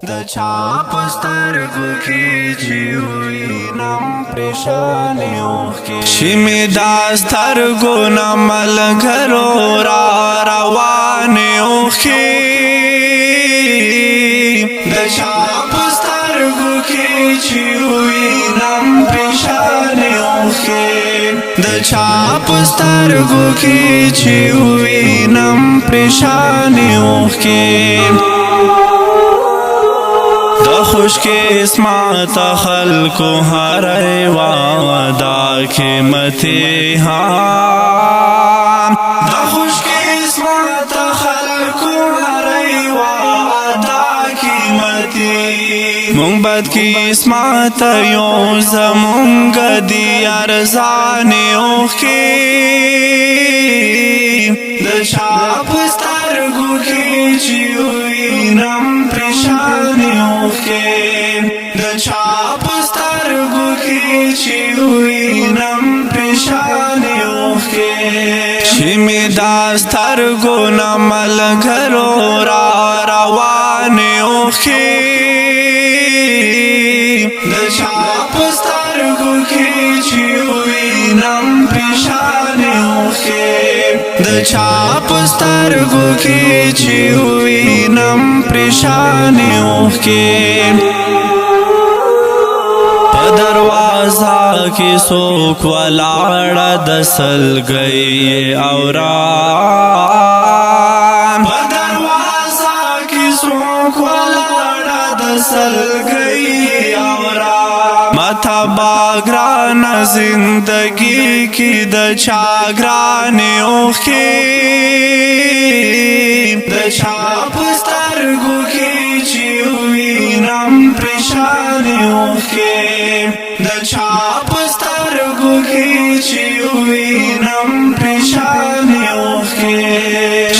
د چا پسترګو کې چې وینم پریشانې اوښکې چې مې دا سترګو نه ملګرو را روانې اوښکې د چا پسترګو کې چې وینم پریشانې اوښکې د چا پسترګو کې چې وینم پریشانې اوښکې خوش قسمت خلقو هر وعدا قیمتی ها دا خوش قسمت خلقو هر وعدا قیمتی مونږ بد قسمت یو زمونږ دی ارزانې اوښکې د چا پسترګو کې چې وینم پریشانې اوښکې د چا پسترګو کې چې وینم پریشانې اوښکې چې مې دا سترګو نه ملګرو را روانې اوښکې د چا پسترګو کې چې وینم پریشانې اوښکې د چا پسترګو کې چې وینم پریشانې اوښکې په دروازه کې څوک ولاړه د سلګۍ اورام په دروازه کې څوک ولاړه د سلګۍ اورام ماته باګران زندګي کې د چا ګرانې اوښکې د چا پسترګو کې چې وینم پریشانې اوښکې د چا پسترګو کې چې وینم پریشانې اوښکې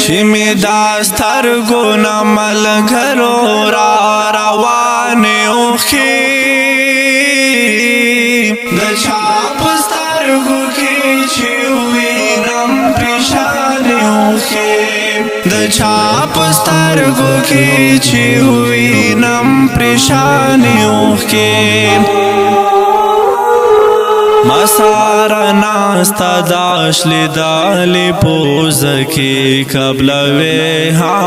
چې مې دا سترګو نه ملګرو را روانې اوښکې د چا پسترګو کې چې وینم پریشانې اوښکې د چا پسترګو کې چې وینم پریشانې اوښکې ما ساره ناسته داشلې دالې پوزه کې قبلوې ها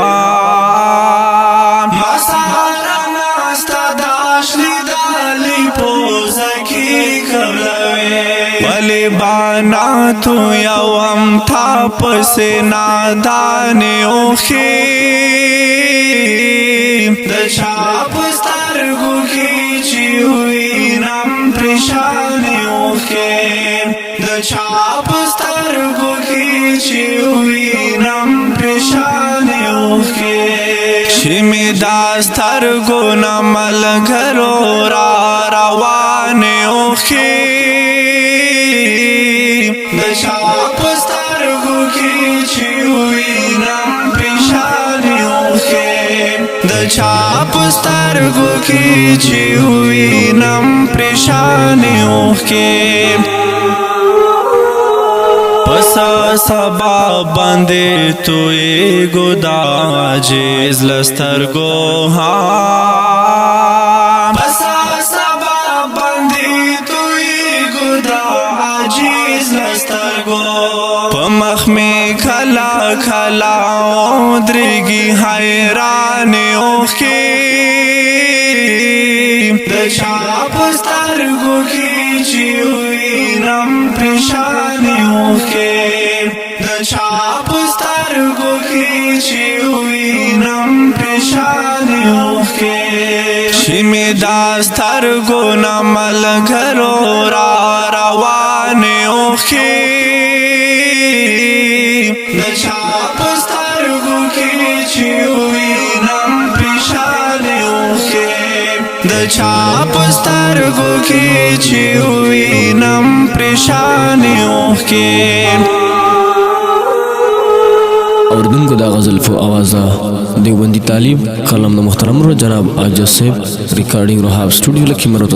ما ساره ناسته داشلې دالې پوزه کې قبلوې ولی بانا تو یوم تا پسې نادانې اوښکې د چا پسترګو کې چې وینم پریشانې اوښکې د چا پسترګو کې چې وینم پریشانې اوښکې چې مې دا سترګو نه ملګرو را روانې اوښکې د چا پسترګو کې چې وینم پریشانې اوښکې د چا پسترګو کې چې وینم پریشانې اوښکې پس سبا باندې توی ګدا عاجز لسترګو ها پس سبا باندې توی ګدا عاجز لسترګو په مخ می کلا کلا درګي حیرانې اوښکې د چا پسترګو کې چې وینم پریشانې اوښکې د چا پسترګو کې چې وینم پریشانې اوښکې چې مې دا سترګو نه ملګرو را روانې اوښکې د چا پسترګو کې چې وینم پریشانې اوښکې د چا پسترګو کې چې وینم پریشانې اوښکې اوردونکو دا غزل په اوازه دیوبندی طالب قلم د محترم رو جناب عاجز صاحب ریکارډینګ روحاب سټوډیو لکھی مرو.